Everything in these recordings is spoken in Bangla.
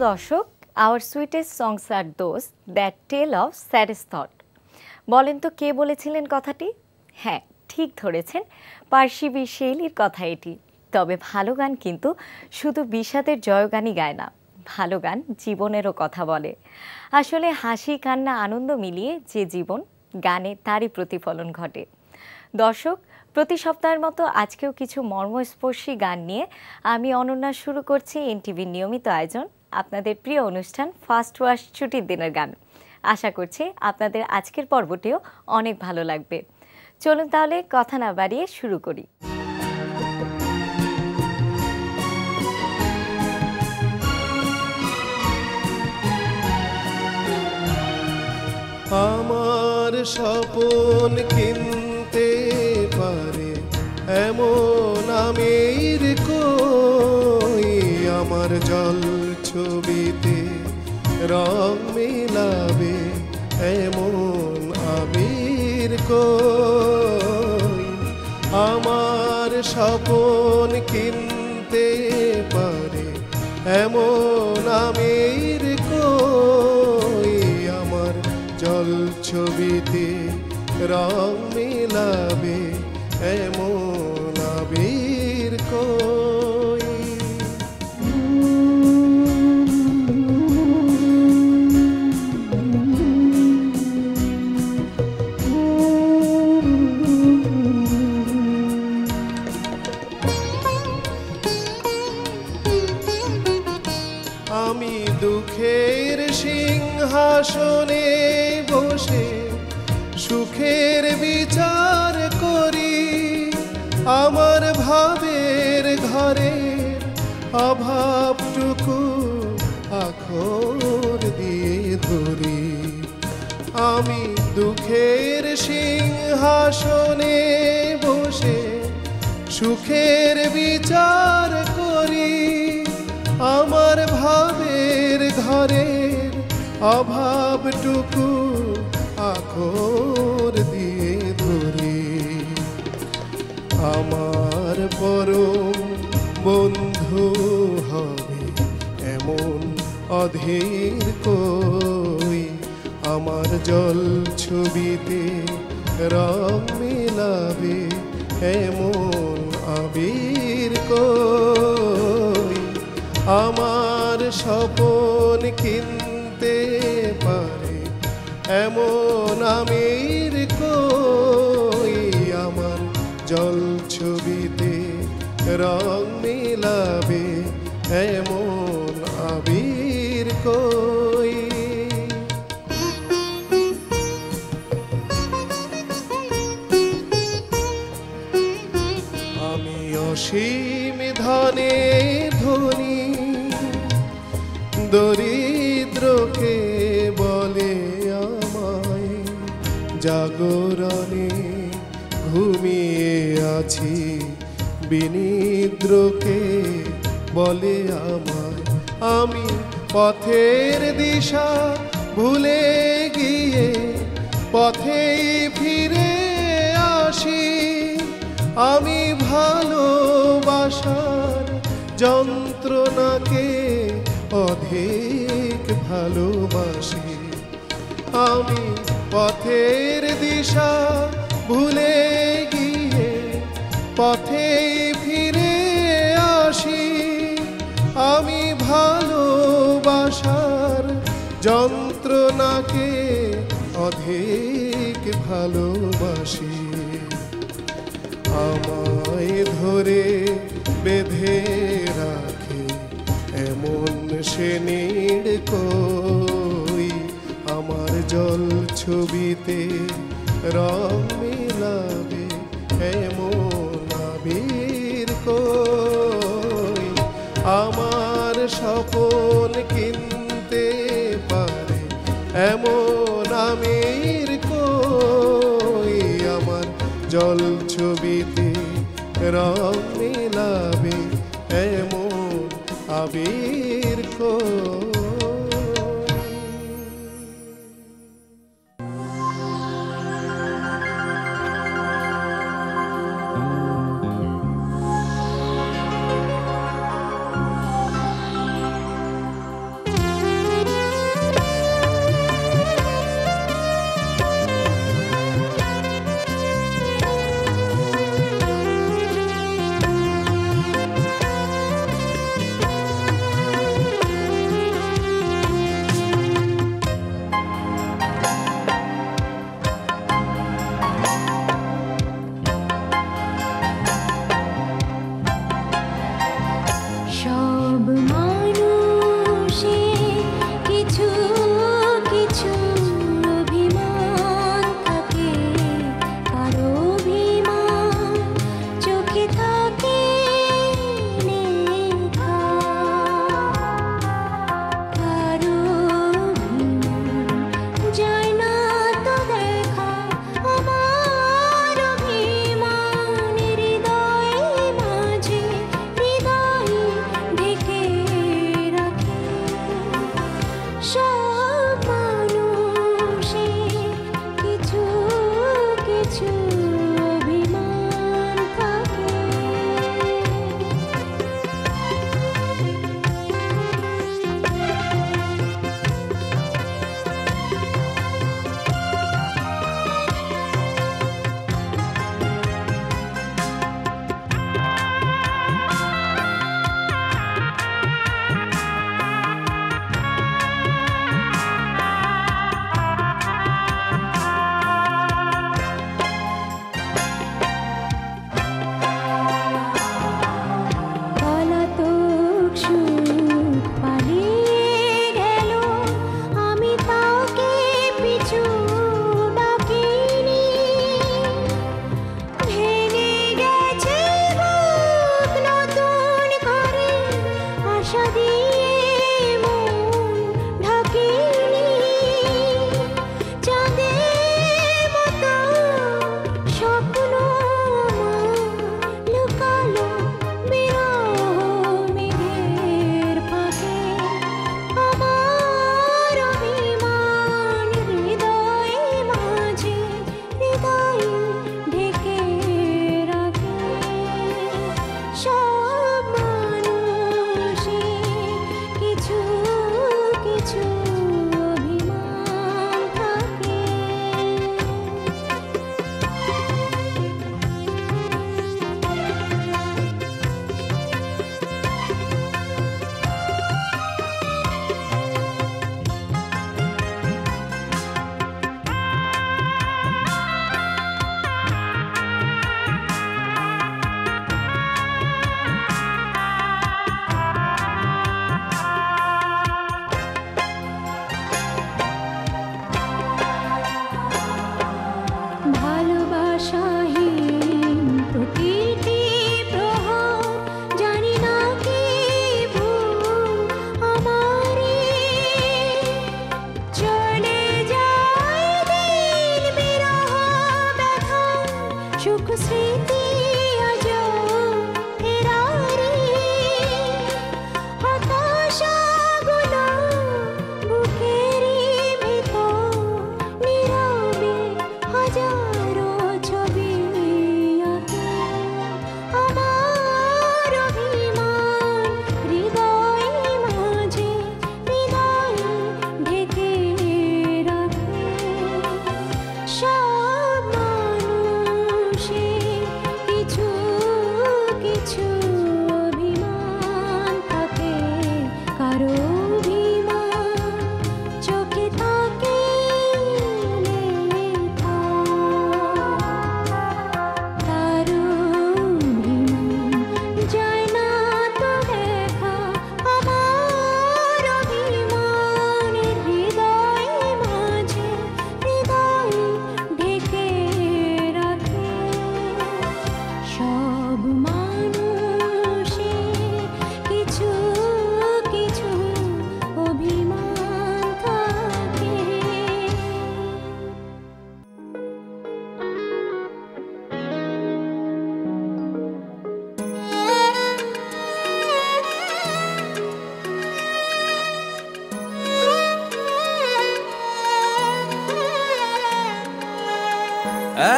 দর্শক, our sweetest songs are those that tell of saddest thought. বলেন তো কে বলেছিলেন কথাটি? হ্যাঁ, ঠিক ধরেছেন, পার্সি বি শেইলির কথা এটি। তবে ভালো গান কিন্তু শুধু বিষাদের জয়গানই গায় না, ভালো গান জীবনেরও কথা বলে। আসলে হাসি, কান্না, আনন্দ মিলিয়ে যে জীবন, গানে তারই প্রতিফলন ঘটে। দর্শক, প্রতি সপ্তাহের মতো আজকেও কিছু মর্মস্পর্শী গান নিয়ে আমি অনন্যা শুরু করছি এনটিভির নিয়মিত আয়োজন, আপনাদের প্রিয় অনুষ্ঠান ফার্স্ট ওয়াশ ছুটির দিনের গান। আশা করছি আপনাদের আজকের পর্বটিও অনেক ভালো লাগবে। চলুন তাহলে কথা না বাড়িয়ে শুরু করি। আমার স্বপন কিনতে পারে এমন আমির কই, আমার জল ছবিতে রং মিলাবে এমন আবির কই। আমার স্বপন কিনতে পারে এমন আমির কই, আমার জল ছবিতে রং মিলাবে এমন আবির কই। আমি দুঃখের সিংহাসনে বসে সুখের বিচার করি, আমার ভাবের ঘরে অভাবটুকু আখর দিয়ে ধরি। আমি দুঃখের সিংহাসনে বসে সুখের বিচার করি, আমার ভাবের ঘরের অভাবটুকু আখর দিয়ে ধরি। আমার পরম বন্ধু হবে এমন অধীর কই, আমার জল ছবিতে রং মিলাবে এমন আবির কই। আমার স্বপন কিনতে পারে এমন আমির কই, আমার জল ছবিতে রং মিলাবে এমন আবির কই। আমি অসীম ধনে ধনী, দরিদ্রকে বলে আমায় জাগরণে ঘুমিয়ে আছি, বিনিদ্রকে বলে আমায় আমি পথের দিশা ভুলে গিয়ে পথেই ফিরে আসি। আমি ভালোবাসার যন্ত্রণাকে অধিক ভালোবাসি, আমি পথের দিশা ভুলে গিয়ে পথেই ফিরে আসি। আমি ভালোবাসার যন্ত্রণাকে অধিক ভালোবাসি। আমায় ধরে বেঁধে রাখে এমন সে নীড় কই, আমার জল ছবিতে রং মিলাবে এমন আবির কই। আমার স্বপন কিনতে পারে এমন আমির কই, আমার জল ছবিতে রং মিলাবে এমন আবির কই।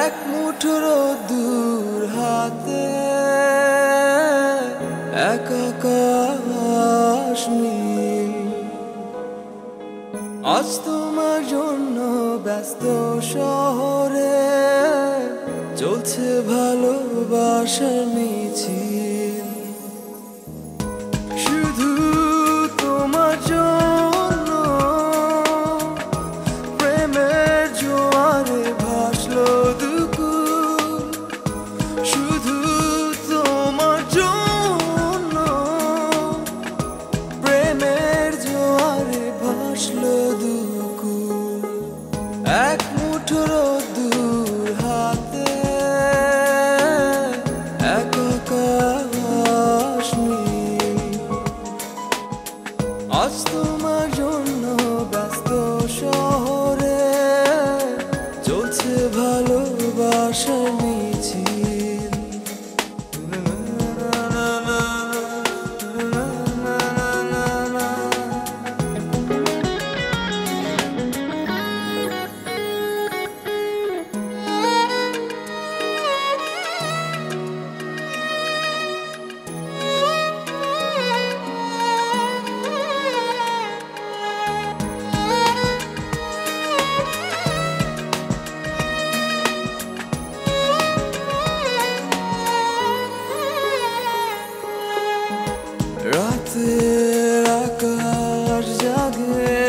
এক মুঠো রোদ্দুর হাতে এক আকাশ নীল, আজ তোমার জন্য ব্যস্ত শহরে চলছে ভালোবাসার মিছিল। শুধু তোমার জন্য প্রেমের জোয়ারে ভাসলো দুকুল, শুধু তোমার জন্য প্রেমের জোয়ারে ভাসলো দুকুল। এক মুঠো রোদ্দুর হাতে এক আকাশ নীল, আজ তোমার জন্য ব্যস্ত শহরে চলছে ভালোবাসার মিছিল। রাতের আকাশ জাগে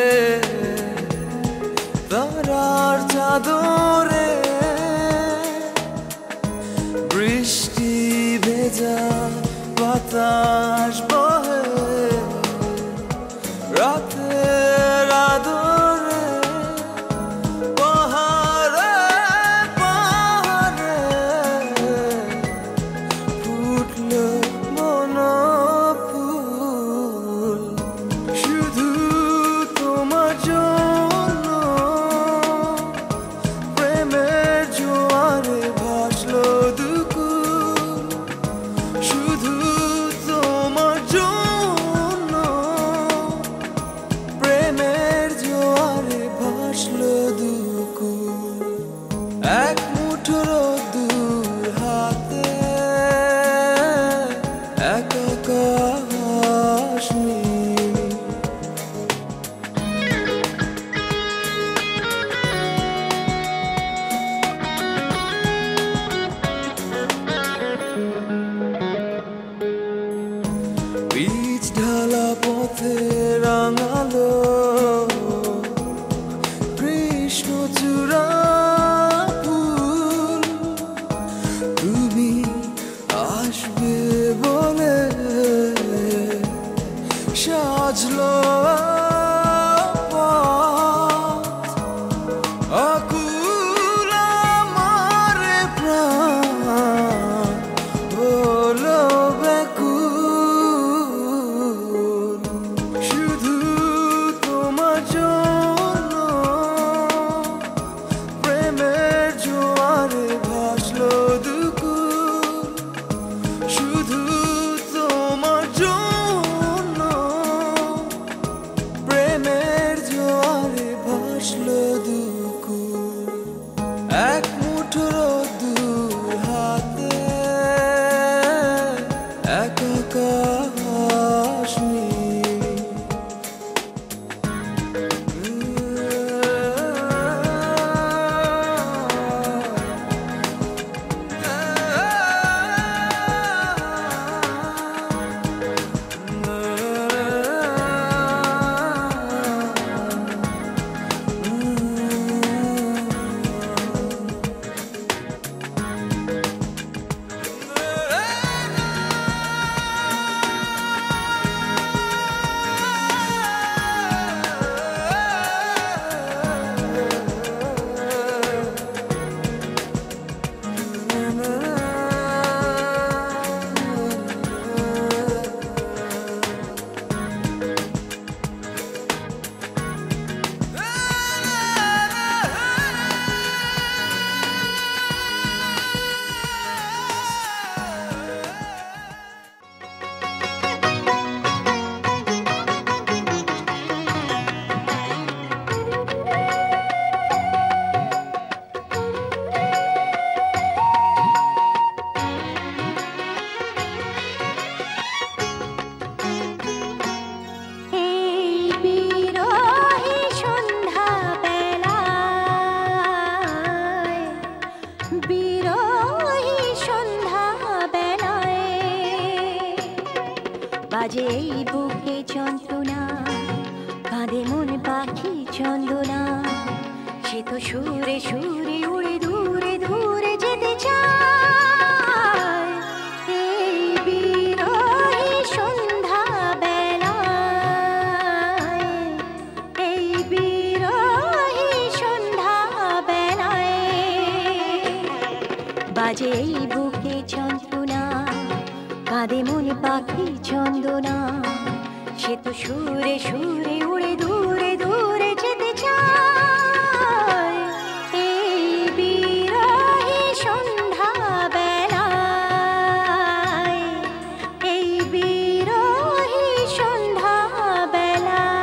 তারার চাদরে, বৃষ্টি ভেজা বাতাস বহে রাতের আদরে, পাহাড়ে পাহাড়ে ফুটলো মনোপুল। পথে রাঙালো কৃষ্ণচূড়া ফুল তুমি আসবে বলে সাজলো পথ আকুল আমার প্রাণ হলো ব্যাকুল শুধু তোমার জন্য প্রেমের জোয়ারে ভাসলো দুকুল শুধু তোমার জন্য প্রেমের জোয়ারে ভাসলো দুকুল এক মুঠো রোদ্দুর হাতে একা কাশমি বাজে এই বুকে যন্ত্রণা কাঁদে মন পাখি চন্দনা সে তো সুরে সুরে উড়ে দূরে দূরে যেতে চায় এই বিরহী সন্ধ্যা বেলায় এই বিরহী সন্ধ্যা বেলায় বাজে এই বুকে যন্ত্রণা কাঁদে মন পাখি চন্দনা সে তো সুরে সুরে উড়ে দূরে দূরে যেতে চায় এই বিরহী সন্ধ্যা বেলায় এই বিরহী সন্ধ্যা বেলায়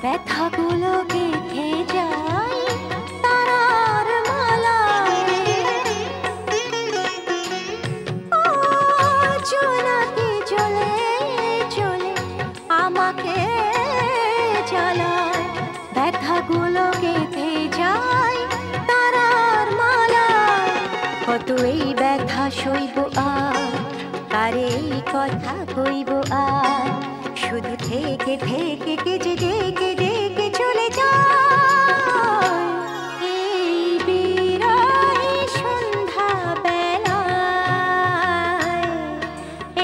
ব্যথাগুলো গেঁথে যায় তারার মালায় ও জোনাকি চলে চলে আমাকে জ্বালায় ব্যথাগুলো গেঁথে যায় তারার মালায় কত এই ব্যথা সইব আর কারে এই কথা কইব আর শুধু থেকে থেকে কেজে ডেকে ডেকে চলে যায় এই বিরহী সন্ধ্যা বেলায়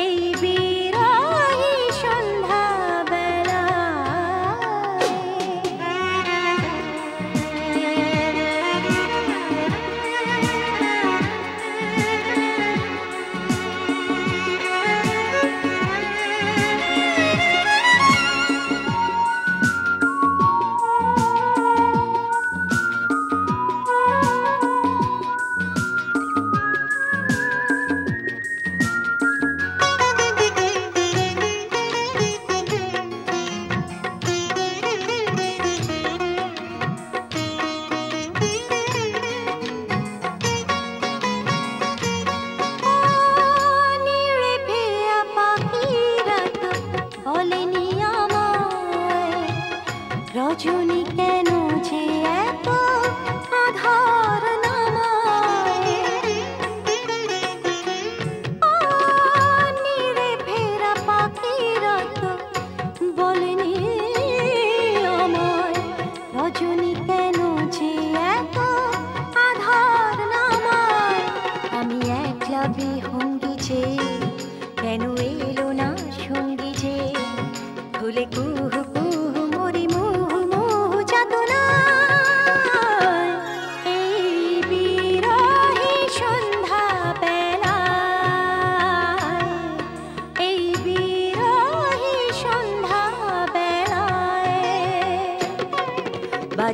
এই বিরহী সন্ধ্যা বেলায়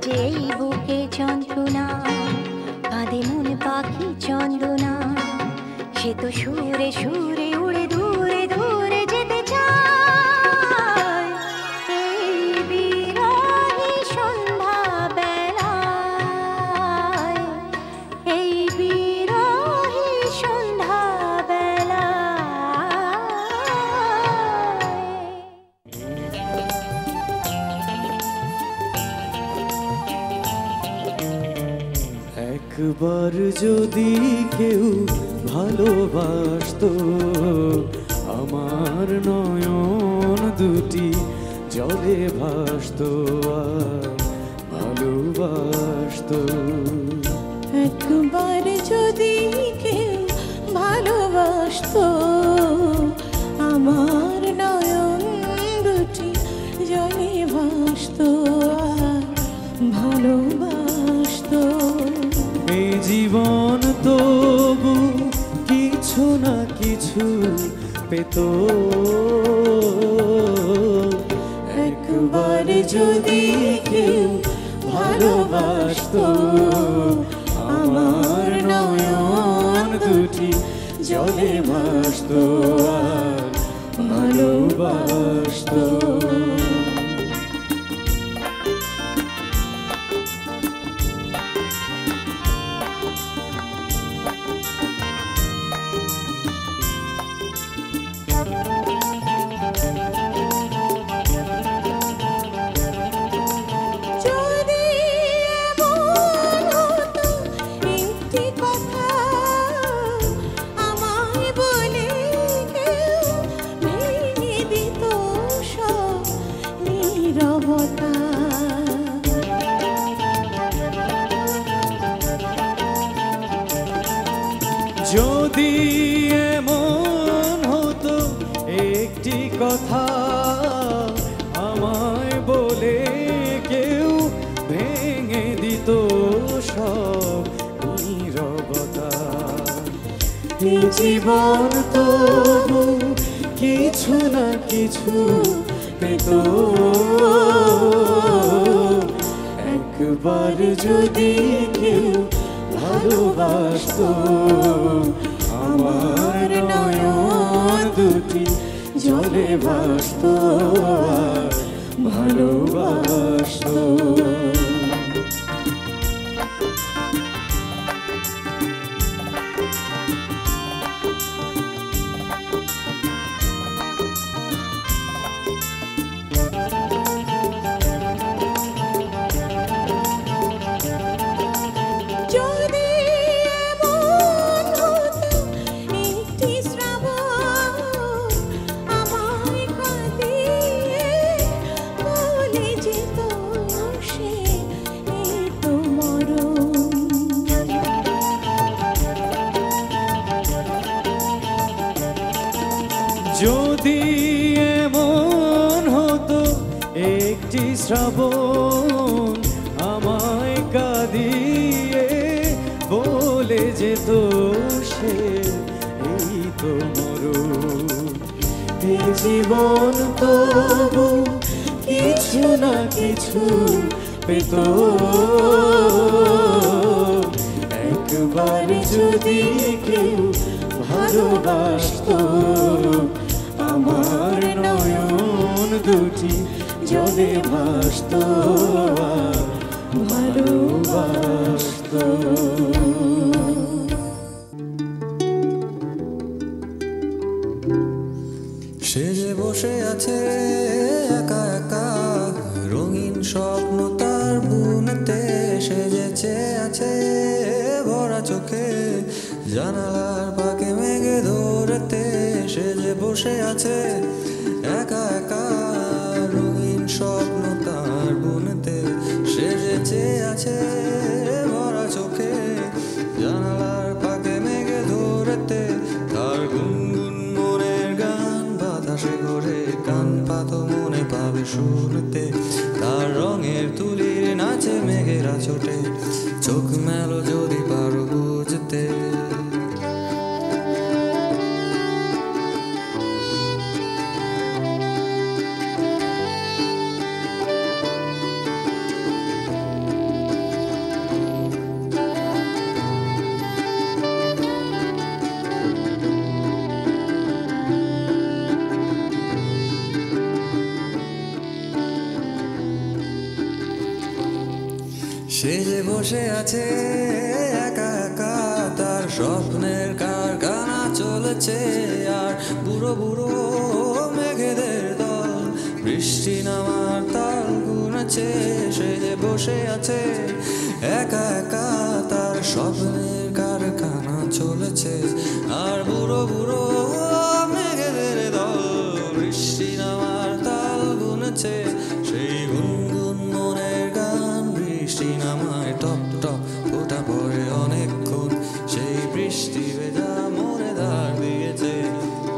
বাজে এই বুকে যন্ত্রণা, কাঁদে মন পাখি চন্দনা, সে তো সুরে সুরে উড়ে দূরে দূরে যেতে চায়। এই বিরহী সন্ধ্যা বেলায়, এই বিরহী সন্ধ্যা বেলায়। একবার যদি কেউ ভালোবাসতো, আমার নয়ন দুটি জলে ভাসতো আর ভালোবাসতো। একবার যদি কেউ ভালোবাসতো, আমার নয়ন দুটি জলে ভাসতো আর ভালোবাসতো। এই জীবন তবু কিছু না কিছু পেত, একবার যদি কেউ ভালোবাসতো, আমার নয়ন দুটি জলে ভাসতো আর ভালোবাসতো। যদি এমন হতো একটি কথা আমায় বলে কেউ ভেঙে দিত সব নীরবতা। যদি এমন হতো একটি কথা আমায় বলে কেউ ভেঙে দিত সব নীরবতা। এই জীবন তবু কিছু না কিছু পেত, একবার যদি কেউ ভালোবাসতো, আমার নয়ন দুটি জলে ভাসতো আর ভালোবাসতো। যদি এমন হতো একটি শ্রাবণ আমায় কাঁদিয়ে বলে যেত সে এই তো মরণ। যদি এমন হতো একটি শ্রাবণ আমায় কাঁদিয়ে বলে যেত সে এই তো মরণ। এই জীবন তবু কিছু না কিছু পেত, একবার যদি কেউ ভালোবাসতো, আমার নয়ন দুটি জলে ভাসতো আর ভালোবাসতো। সে যে বসে আছে একা একা, রঙিন স্বপ্ন তার বুনেতে সেজেছে আছে ভরা চোখে, জানালার পাকে মেঘে ধরেতে। সে যে বসে আছে একা একা, রঙিন স্বপ্ন তার বুনেতে সেজেছে আছে ভরা চোখে, জানালার পাকে মেঘে ধরেতে। তার গুনগুন মনের গান বাতাসে ঘোরে, কান পাতো মনে পাবে শুনতে। তার রঙের তুলির নাচে মেঘেরা ছোটে, চোখ মেলো যদি পারো বুঝতে। বসে আছে একা একা, তার স্বপ্নের কারখানা চলেছে। আর বুড়ো বুড়ো মেঘেদের দল বৃষ্টি নামার তাল গুনেছে। সে যে বসে আছে একা একা, তার স্বপ্নের কারখানা চলেছে। আর বুড়ো বুড়ো মেঘেদের দল বৃষ্টি নামার তাল গুনেছে। সেই গুনগুন মনের গান বৃষ্টি নামায় টপ টপ ফোঁটা পড়ে অনেকক্ষণ। সেই বৃষ্টি ভেজা মনে ধার দিয়েছে,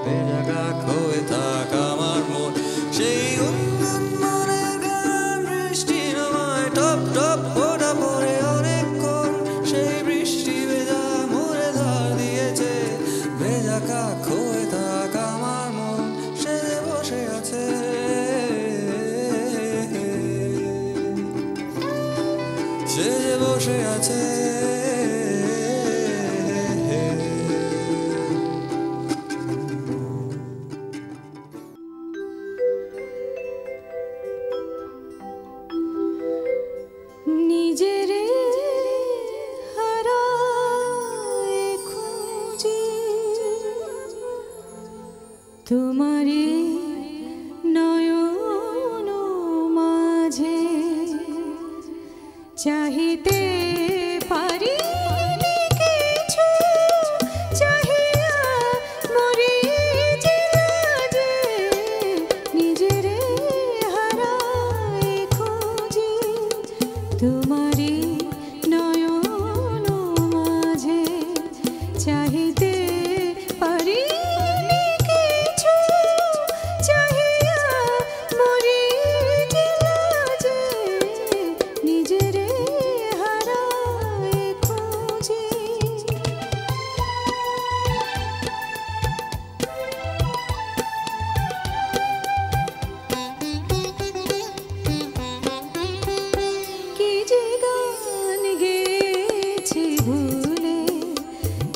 ভেজা কাক হয়ে থাক আমার মন। সেই গুনগুন মনের গান বৃষ্টি নামায় টপ টপ ফোঁটা পড়ে অনেকক্ষণ। সেই বৃষ্টি ভেজা মনে ধার দিয়েছে, ভেজা কাক হয়ে থাক আমার মন। সে বসে আছে, সে বসে আছে। নিজেরে হারায় খুঁজি তোমারি নয়ন মাঝে, চাহিতে পারি কিছু চাহিয়া মরি যে নিজেরে হারায় খুঁজি তোমারি নয়ন মাঝে, চাহিতে পারি কিছু চাহিয়া মরি যে নিজেরে হারায় খুঁজি। কি যে গান গেয়েছি ভুলে,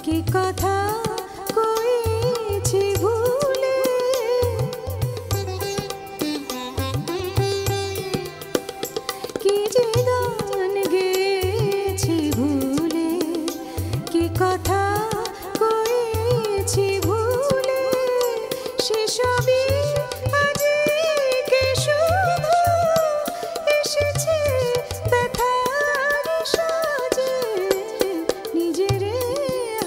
কি কথা কয়েছি ভুলে, কি যে গান গেয়েছি ভুলে, কি কথা কয়েছি ভুলে, সেসবই আজকে শুধু এসেছে ব্যথার সাজে, নিজেরে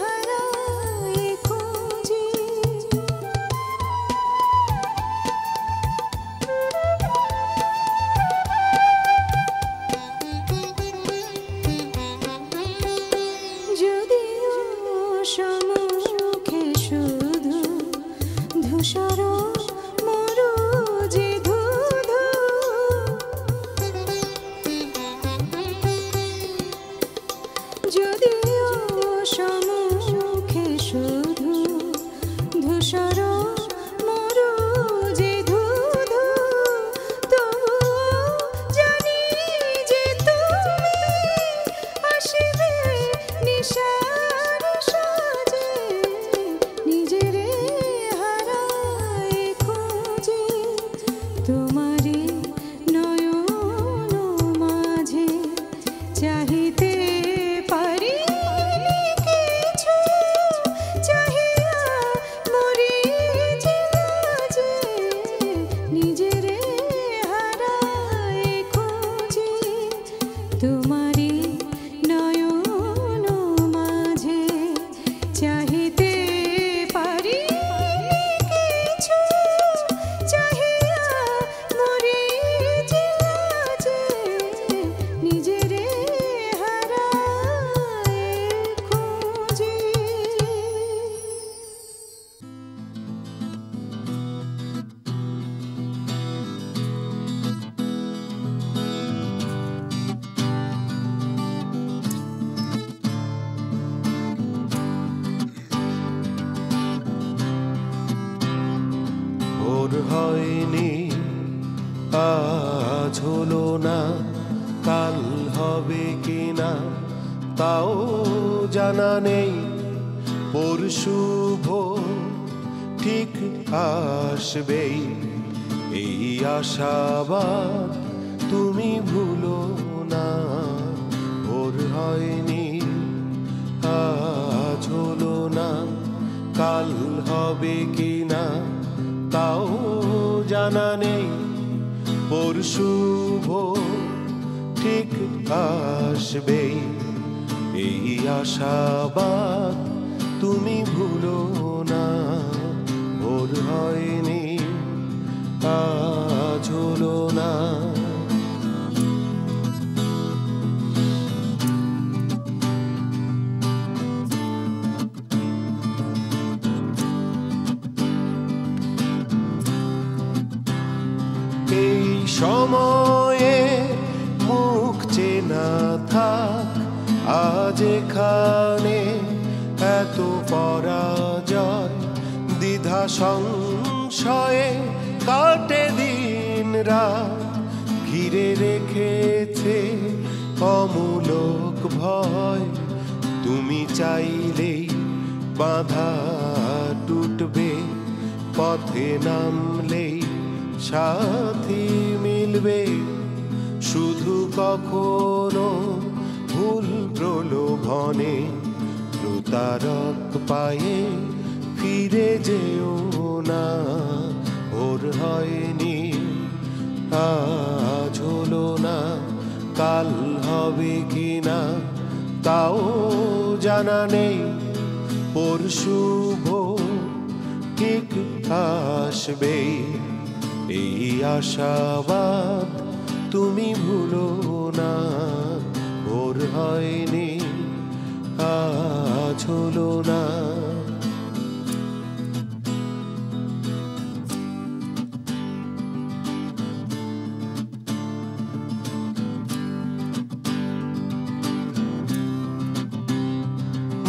হারায় খুঁজি। যদিও সম্মুখে শুধু ধূসর মরুজি ধুধু, যদিও সম্মুখে শুধু ধূসর মরুজি ধুধু, তবুও জানি যে তুমি আসিবে নিশার সাজে, নিজেরে হারায় খুঁজি তোমারি নয়ন মাঝে, চাহিতে পারি কিছু চাহিয়া মরি যে নিজেরে হারায় খুঁজি তোমারি নয়ন মাঝে, চাহিতে পারি কিছু চাহিয়া মরি যে নিজেরে হারায় খুঁজি। ভোর হয়নি আজ হলো না, কাল হবে কিনা তাও জানা নেই। পরশু ভোর ঠিক আসবেই, এই আশাবাদ তুমি ভুলো না। ভোর ভোর হয়নি, আজ হলো না, কাল হবে কিনা তাও জানা নেই, পরশু ভোর ঠিক আসবেই, এই আশাবাদ তুমি ভুলো না। ভোর হয়নি, আজ হলো না। এই সময়ে মুখ চেনা থাক, আজ এখানে এত পরাজয়, দ্বিধা সংশয়ে কাটে দিন রাত, ঘিরে রেখেছে অমূলক ভয়, তুমি চাইলেই বাধা টুটবে, পথে নামলেই সাথী মিলবে, শুধু কখনো ভুল প্রলোভনে প্রতারক পায়ে ফিরে যেও না। ভোর হয়নি, আজ হলো না, কাল হবে কিনা তাও জানা নেই, পরশু ভোর ঠিক আসবেই, এই আশাবাদ তুমি ভুলো না। ভোর হয়নি, আজ হলো না।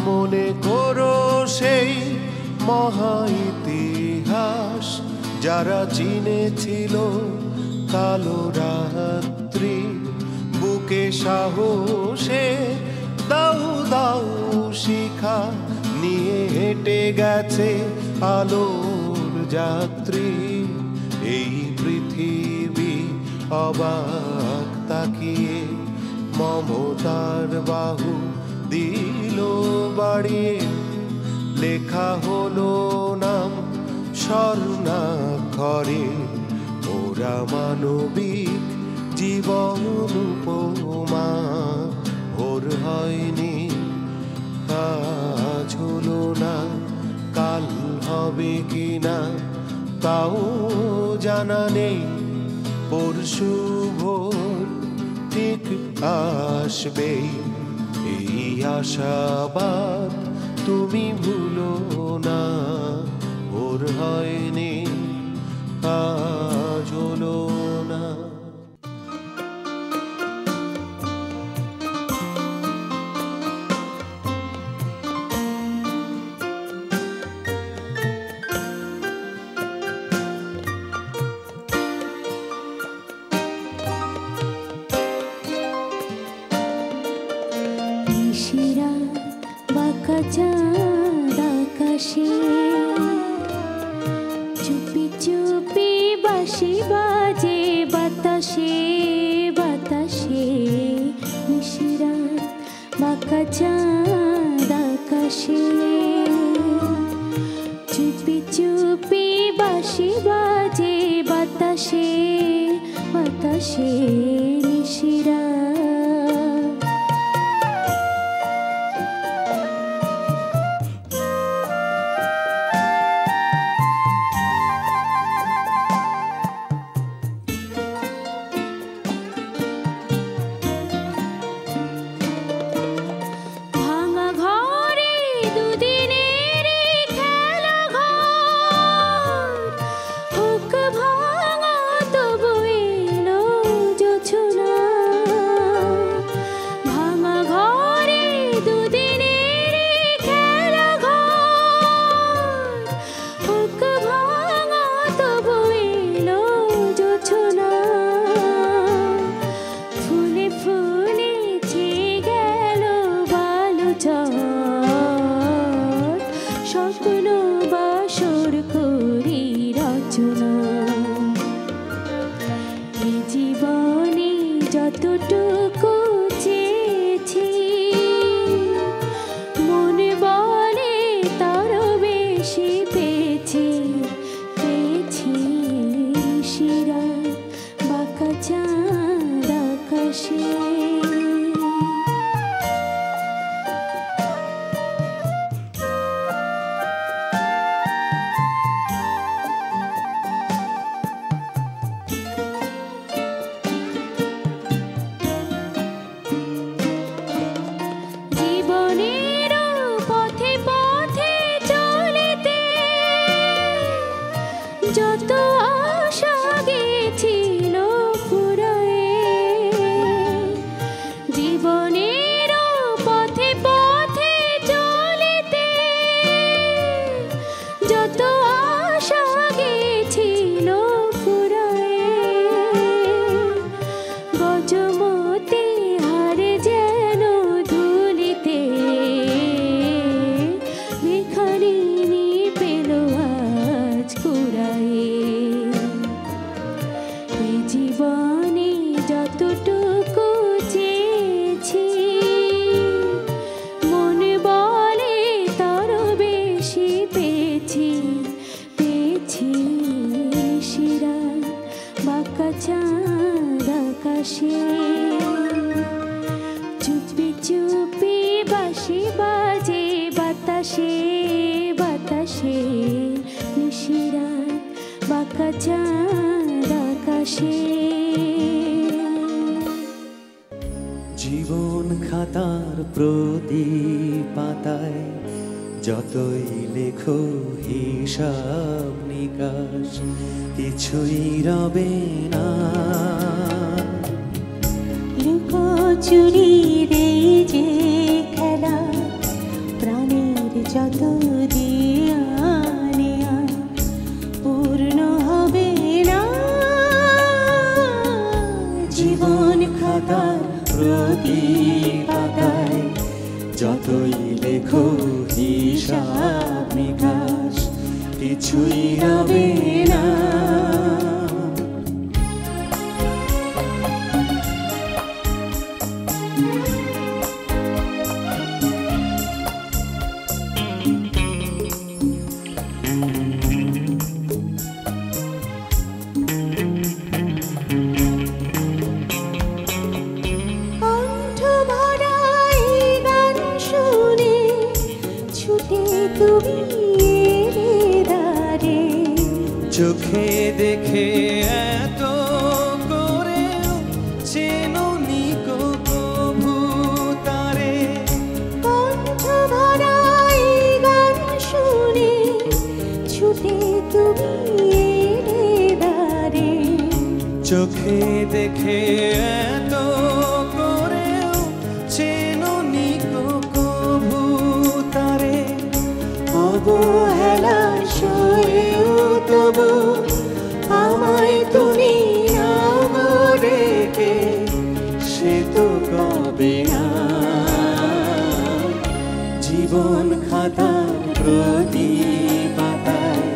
মনে করো সেই মহা ইতিহাস, যারা চিনেছিল কালো রাত্রি, বুকে সাহসে দাউ দাউ শিখা নিয়ে হেঁটে গেছে আলোর যাত্রী, এই পৃথিবী অবাক তাকিয়ে মমতার বাহু দিল বাড়িয়ে, লেখা হলো নাম স্বর্ণাক্ষরে, ওরা মানবিক জীবন উপমা। ভোর হয়নি, আজ হলো না, কাল হবে কিনা তাও জানা নেই, পরশু ভোর ঠিক আসবেই, এই আশাবাদ তুমি ভুলো না। ভোর হয়নি, আজ হলো না। চাঁদ আকাশে চুপি চুপি বাঁশি বাজে বাতাসে বাতাসে, নিশিরাত বাঁকা চাঁদ আকাশে চুপি চুপি বাঁশি বাজে বাতাসে বাতাসে, নিশিরাত ভাঙা তবু এলো জোছনা। তার বেশি পেয়েছি পেয়েছি শিরা বাঁকা চাঁদ আকাশে। যত আশা গেছিল ফুরায়ে, জীবনের পথে পথে চলিতে যত আশা গেছিল ফুরায়ে, গজমতে হারে যেন ধুলিতে ভিখারিনী পেল আজ কুড়ায়ে। এই জীবনে যতটুকু চেয়েছি মনে বলে তার বেশি পেয়েছি পেয়েছি শিরা বাঁকা চাঁদ আকাশে। চুপি চুপি বাঁশি বাজে বাতাসে বাতাসে, নিশিরা বাঁকা চাঁদ আকাশে। জীবন খাতার প্রতি পাতায় যতই লেখো হিসাব নিকাশ কিছুই রবে না। লুকোচুরি রে যে খেলা প্রাণের যত দিয়া নেয়া পূর্ণ হবে না। জীবন খাতার প্রতি পাতায় যতই লেখো হিসাব নিকাশ কিছুই রবে না। কণ্ঠ ভরা এই গান শুনে ছুটে তুমি এলে দ্বারে, চোখে দেখে এত করেও চেননি গো প্রভু তারে। কণ্ঠ ভরা এই গান শুনে ছুটে তুমি এলে দ্বারে, চোখে দেখে এত করেও চেননি গো প্রভু তারে। অবহেলা সয়েও তবু আমায় তুমি নাও রেখে, সে তো কবে না। জীবন খাতার প্রতি পাতায়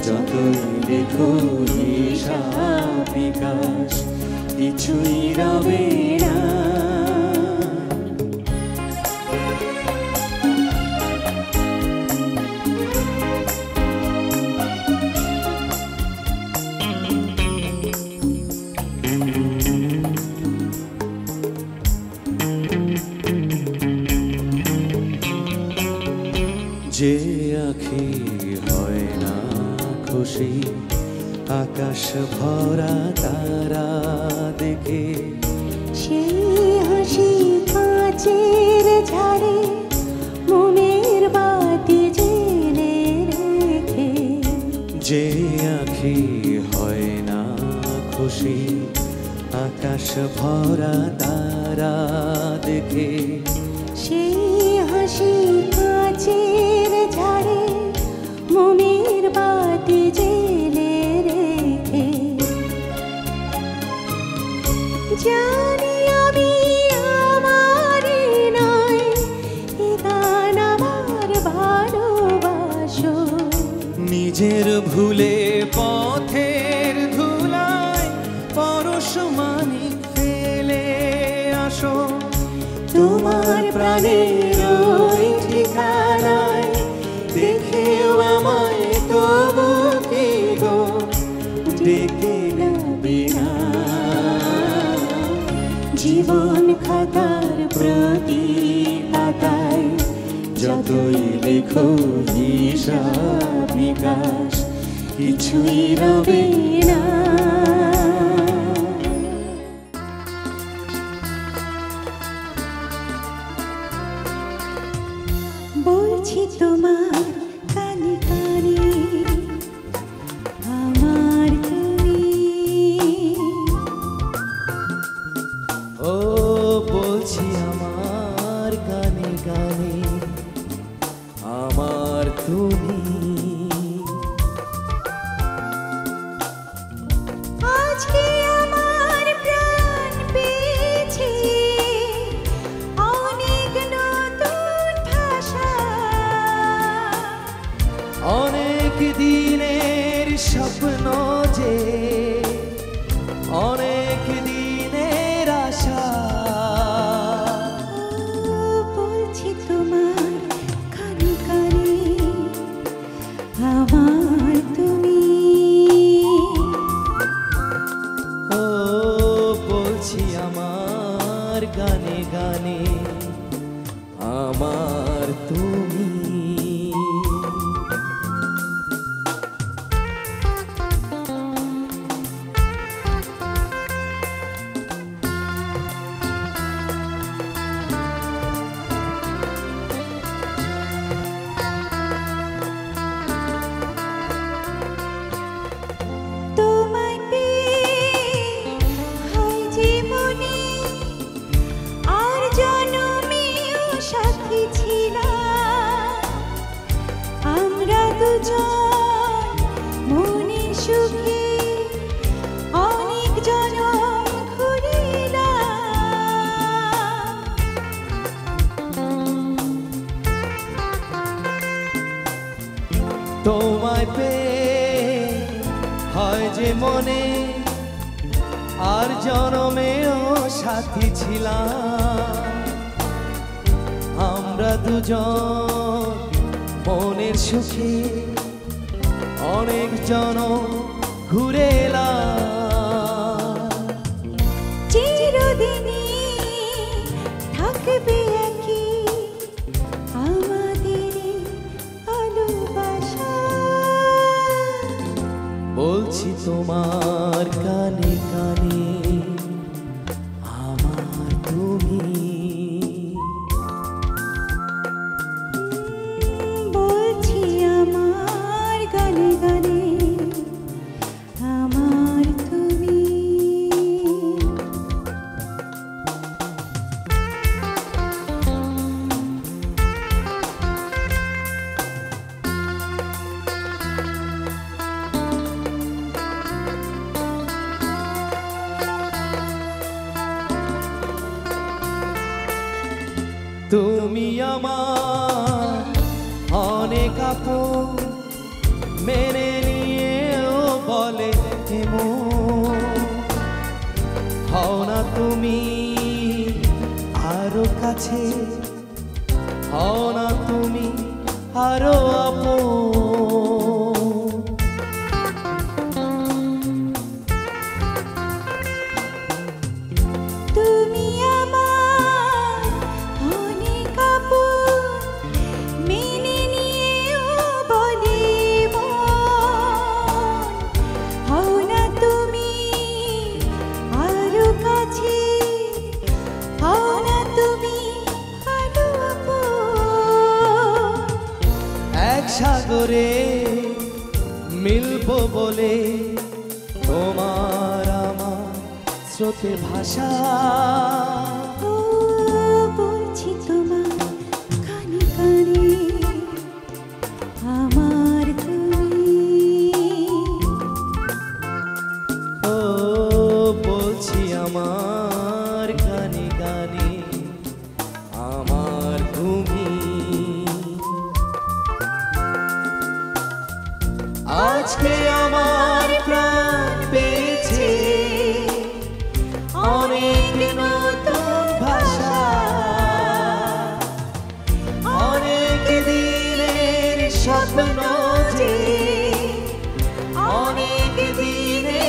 যতই লেখো হিসাব নিকাশ কিছুই রবে না। যে আঁখি হয় না খুশি আকাশ ভরা তারা দেখে, সেই হাসি কাঁচের ঝাড়ে মোমের বাতি জেলে রেখে। যে আঁখি হয় না খুশি আকাশ ভরা তারা দেখে, সেই হাসি কাঁচের ঝাড়ে মোমের বাতি জেলে রেখে। জানি আমি আমার নয় এ গান আমার ভালোবাসো, নিজের ভুলে পথের ধুলায় পরশ মানিক ফেলে আসো। তোমার প্রাণের ওই ঠিকানায় ডেকে নেবে না। জীবন খাতার প্রতি পাতায় যতই লেখো হিসাব নিকাশ কিছুই রবে না। বলছি তোমার কানে কানে আমার তুমি। ও বলছি আমার গানে গানে আমার তুমি। আজকে আমার প্রাণ পেয়েছে অনেক নতুন ভাষা। অনেক দিনের স্বপ্ন যে অনেক দিনের আশা। বলছি তোমার কানে কানে আমার তুমি। ও বলছি আমার গানে গানে আমার তুমি। তোমায় পেয়ে হয় যে মনে আর জনমেও সাথী ছিলাম। আমরা দুজন মনের সুখে অনেক জনম ঘুরিলাম। তোমায় পেয়ে হয় যে মনে আর জনমেও সাথী ছিলাম। আমরা দুজন মনের সুখে অনেক জনম ঘুরে এলাম। চিরদিনই থাকবে একই আমাদের ভালোবাসা। বলছি তোমার কানে কানে আমার তুমি। বলছি আমার গানে গানে আমার তুমি। তুমি আমার অনেক আপন মেনে নিয়েও বলে এমন। হও না তুমি আরো কাছে, হও না তুমি আরো আপন। তুমি আমার অনেক আপন মেনে নিয়েও বলে মন। হও না তুমি আরো কাছে, হও না তুমি আরো আপন। এক সাগরে মিলবো বলে তোমার আমার স্রোতে ভাষা। ও বলছি তোমার কানে কানে আমার তুমি। ও বলছি আমার গানে গানে আমার তুমি। আজকে আমার প্রাণ পেয়েছে অনেক নতুন ভাষা। অনেক দিনের স্বপ্ন যে অনেক দিনের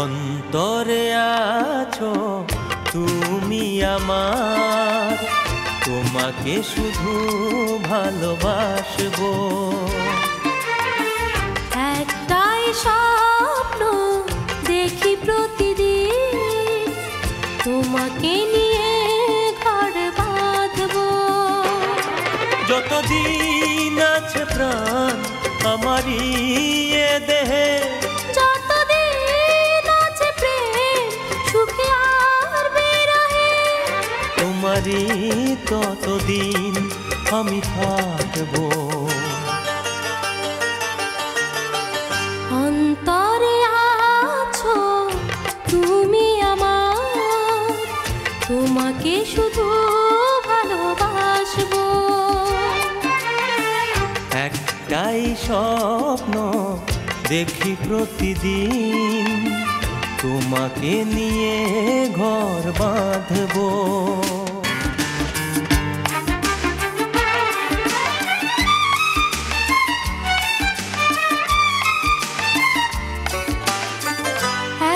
অন্তরে আছো তুমি আমার, তোমাকে শুধু ভালোবাসবো। একটাই স্বপ্ন দেখি প্রতিদিন, তোমাকে নিয়ে ঘর বাঁধবো। যতদিন আছে প্রাণ আমারই এ দেহে, যতদিন আছে প্রেম সুখে আর বিরহে, তোমারই ততদিন আমি থাকবো। অন্তরে আছো তুমি আমার, তোমাকে শুধু ভালোবাসবো। একটাই স্বপ্ন দেখি প্রতিদিন, তোমাকে নিয়ে ঘর বাঁধবো।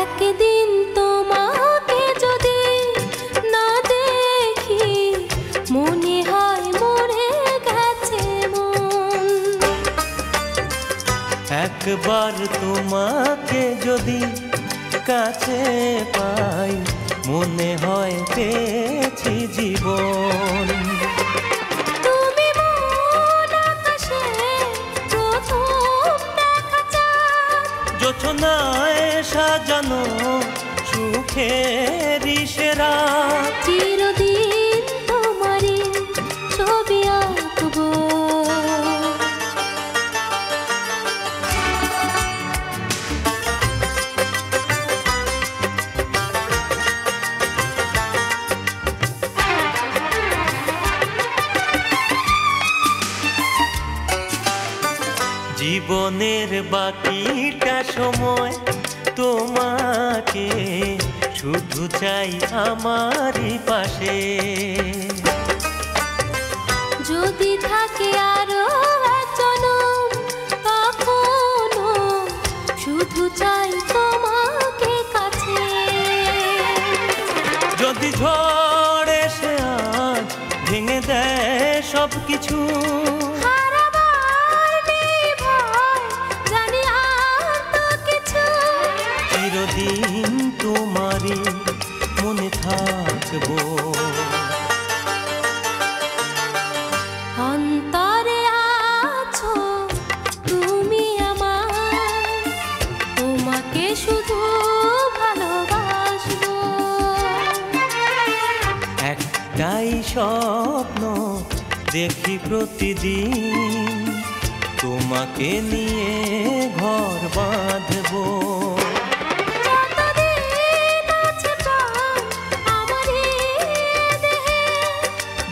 একদিন তোমাকে যদি না দেখি, মনে হয় মরে গেছে মন। একবার তোমাকে যদি কাছে পাই, মনে হয় পেয়েছি জীবন। তুমি মন আকাশে প্রথম দেখা চাঁদ, জোছনায় সাজানো সুখেরই সেরা, চিরদিন তোমারই ছবি আঁকবো। জীবনের বাকিটা সময় তোমাকে শুধু চাই আমারই পাশে। যদি থাকে আরো এক জনম কখনো, শুধু চাই তোমাকে কাছে। যদি ঝড় এসে আজ ভেঙে দেয় সব কিছু, হারাবার নেই ভয়, জানি আর তো কিছু। চিরদিন তোমারই মনে থাকবো। অন্তরে আছো তুমি আমার, তোমাকে শুধু ভালোবাসবো। একটাই স্বপ্ন দেখি প্রতিদিন, তোমাকে নিয়ে ঘর বাঁধবো। যতদিন আছে প্রাণ আমারই দেহে,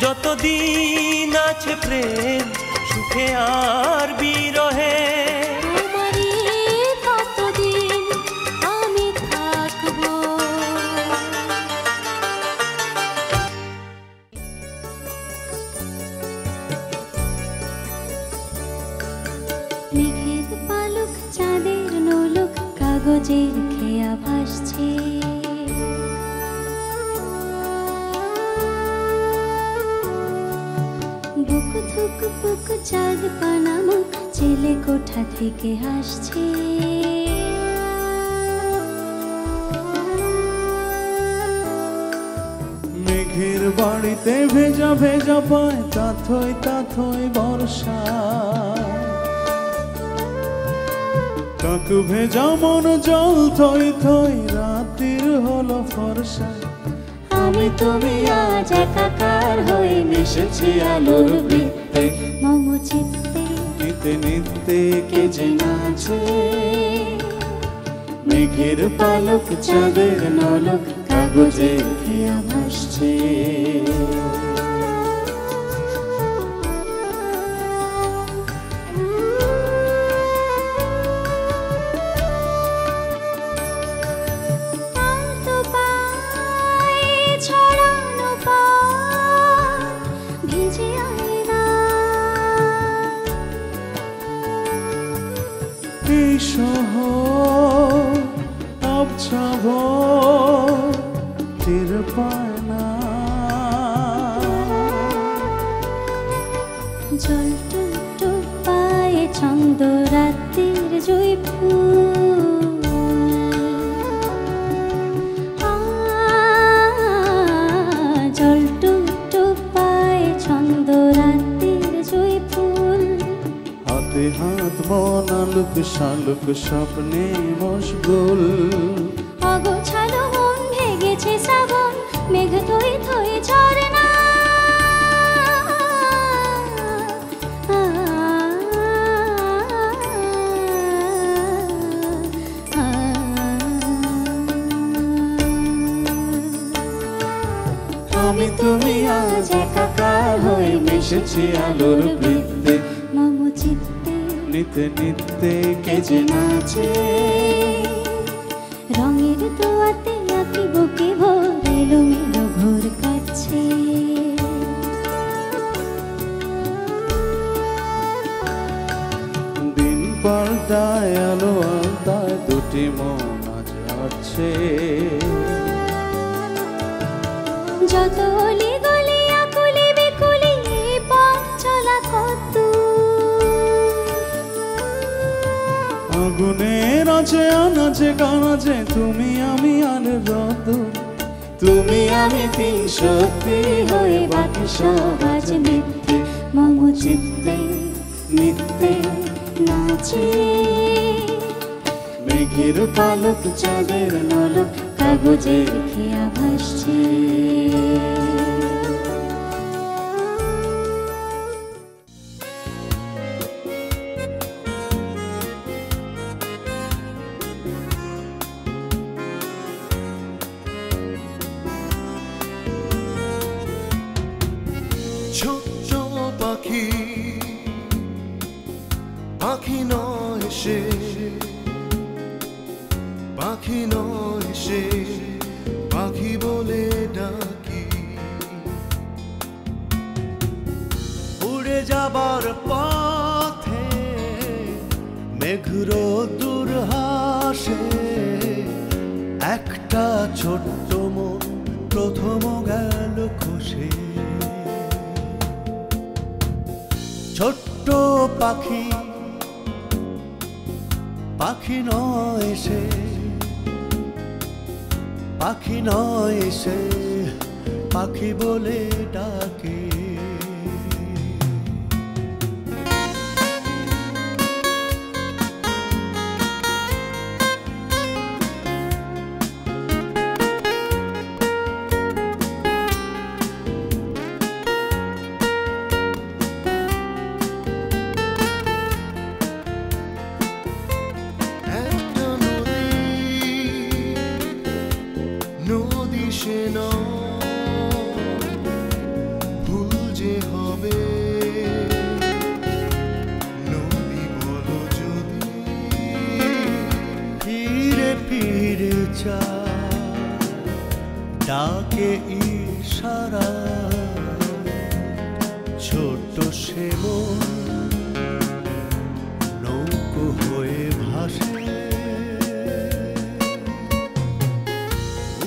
যতদিন আছে প্রেম সুখে আর বিরহে, তোমারই ততদিন আমি থাকবো। মেঘের পালক চাঁদের নোলক কাগজের খেয়া ভাসছে, বুক থুক বুক চাঁদ পানামুখ চেলে কোঠা থেকে হাসছে। মেঘের বাড়িতে ভেজা ভেজা পায় তাথই তাথই বর্ষা, কাক ভেজা মন জল থই থই রাতের হলো ফর্সা। আমি তুমি আজ একাকার হয়ে মিশেছি আলোর বৃত্তে, মম চিত্তে নিতে নিতে কে যে নাচে। মেঘের পালক চাঁদের নলক কাগজের খেয়া ভাসছে। আলতো পায়ে ছড়ানো পথ, ভিজে আয়না এই শহর আবছা টের পায় না। জল টুকটু পায়ে ছন্দ রাত্রির জুই ফুল, জল টুকটু পায়ে ছন্দ রাত্রির জুই ফুল। হাতে হাত মন আলুক শালুক স্বপ্নে মশগুল। অগোছালো মন ভেগেছে শ্রাবণ, মেঘ থই থই ঝরে না। আমি তুমি আজ একাকার হয়ে মিশেছি আলোর বৃত্তে, মম চিত্তে নিতে নিতে কে যে নাচে। রঙের দোয়াতে আঁকি বুকে ভোর এলোমেলো ঘোর কাটছে। দিন পাল্টায় আলো আলতায় দুটি মন আজ হাঁটছে। যত অলি গলি আকুলি বিকুলি পথ চলা কত, আগুনের আছে আনাচে কানাচে তুমি আমি আলো রত। তুমি আমি তিন সত্যি হয়ে বাকি সব আজ মিথ্যে, মম চিত্তে নিত্যে নাচে। মেঘের পালক চাঁদের নালক কাগজের খেয়া ভাসছে। ছোট্ট পাখি, পাখি নয় সে, পাখি নয় সে, পাখি বলে ডাকি। উড়ে যাবার পথে মেঘর দূর হাসে, একটা ছোট্ট মন প্রথম গেল খসে। ছোট্ট পাখি, পাখি নয় সে, পাখি নয় সে, পাখি বলে ডাকে। ভুল যে হবে নদী বলো যদি, ফিরে ফিরে চায় ডাকে ইশারা। ছোট্ট সে মন নৌকো হয়ে ভাসে।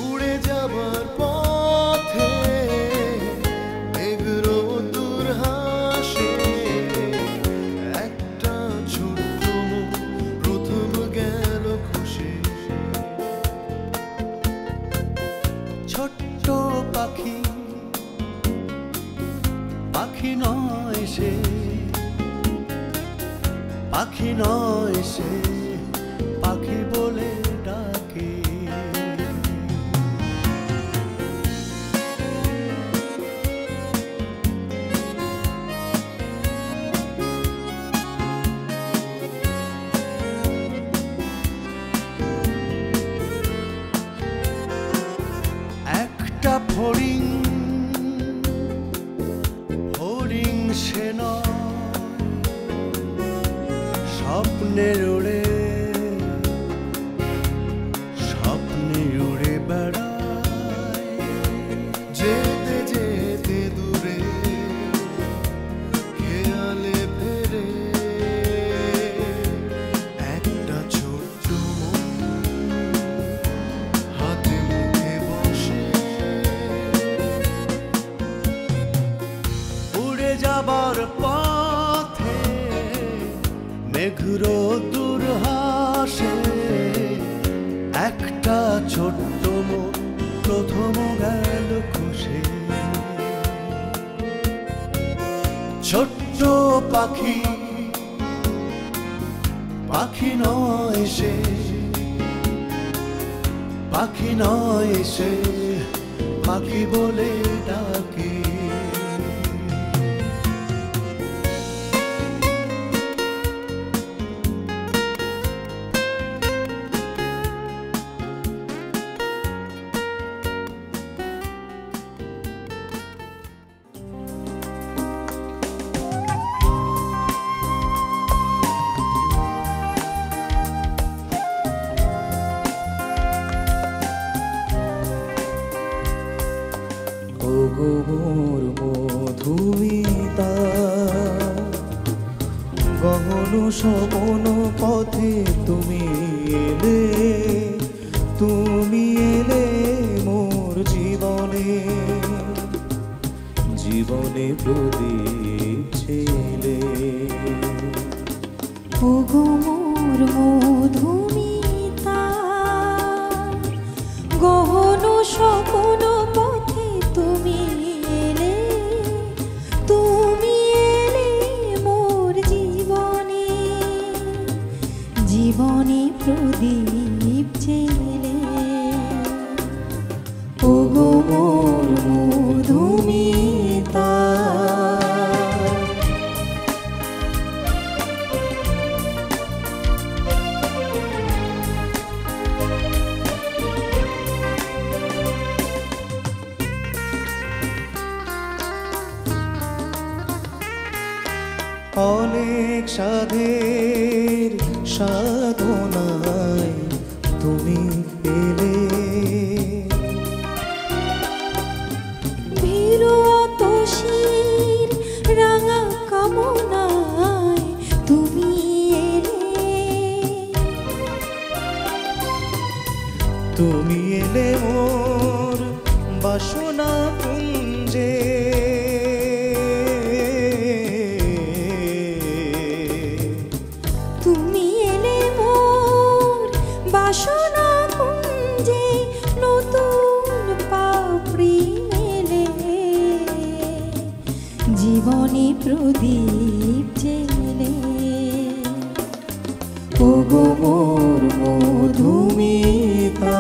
উড়ে যাবার পথে মেঘর দূর হাসে, একটা ছোট্ট মন প্রথম গেল খুশি। ছোট্ট পাখি, পাখি নয় সে, পাখি নয় সে, পাখি বলে ডাকে। একটা ফড়িং, ফড়িং সে নয়, স্বপ্নের উড়ে, স্বপ্নে উড়ে বেড়ায়। যেতে যেতে দূরে খেয়ালে ফেরে, একটা ছোট্ট মন রোদ্দুর হাসে একটা ছোট্ট মন প্রথম গেল খুশি ছোট্ট পাখি পাখি নয় সে পাখি নয় সে পাখি বলে ডাকে মোর মধুমিতা গহন স্বপন পথে তুমি এলে মোর জীবনে জীবনে প্রদীপ ছিলে ওগো মোর মধুমিতা গহন স্বপন পথে তুমি এলে মোর জীবনে জীবনে প্রদীপ ছেলে ওগো মোর মধুমিতা অনেক সাধের সাধনায় তুমি এলে ভীরু অতসীর রাঙা কামনায় তুমি এলে মোর বাসনা কুঞ্জে তুমি এলে মোর বাসনা কুঞ্জে নতুন পাপড়ি মেলে জীবনে প্রদীপ জেলে ওগো মোর মধুমিতা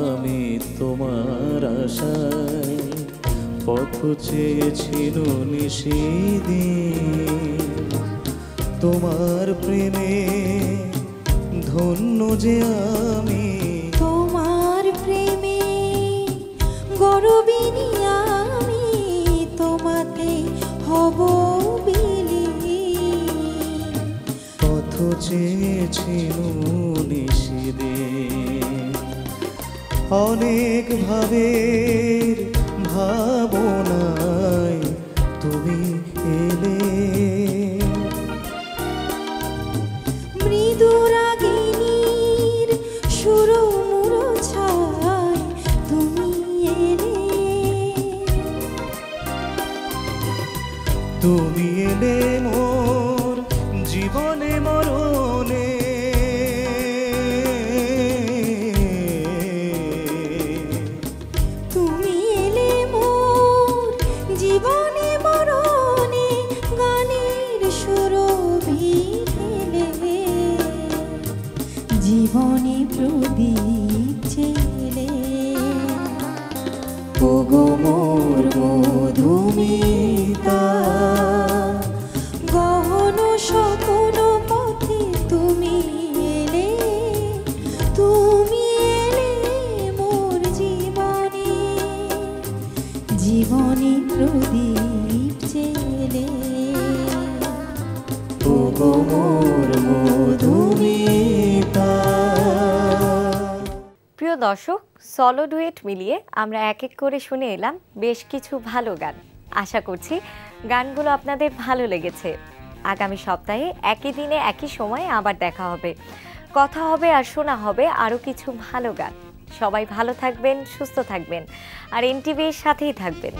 আমি তোমার আশায় পথ চেয়েছিল নিশিদিন তোমার প্রেমে ধন্য যে আমি তোমার প্রেমে গরবিনী আমি তোমাতে হব বিলীন পথ চেয়েছিল নিশিদিন অনেক ভাবের ভাবনায় তুমি এলে মৃদু রাগিনীর সুর মুরছায় তুমি এলে মোর জীবনে মরণে তুমি এলে মোর জীবনে মরণে গানের সুরভি ঢেলে জীবনে প্রদীপ ছেলে ওগো মোর মধুমিতা গহন স্বপন পথে তুমি এলে মোর জীবনে জীবনে প্রদীপ জেলে ওগো মোর মধুমিতা। প্রিয় দর্শক, সলো ডুয়েট মিলিয়ে আমরা এক এক করে শুনে এলাম বেশ কিছু ভালো গান। আশা করছি গানগুলো আপনাদের ভালো লেগেছে। আগামী সপ্তাহে একই দিনে একই সময়ে আবার দেখা হবে, কথা হবে আর শোনা হবে আরও কিছু ভালো গান। সবাই ভালো থাকবেন, সুস্থ থাকবেন আর এনটিভির সাথেই থাকবেন।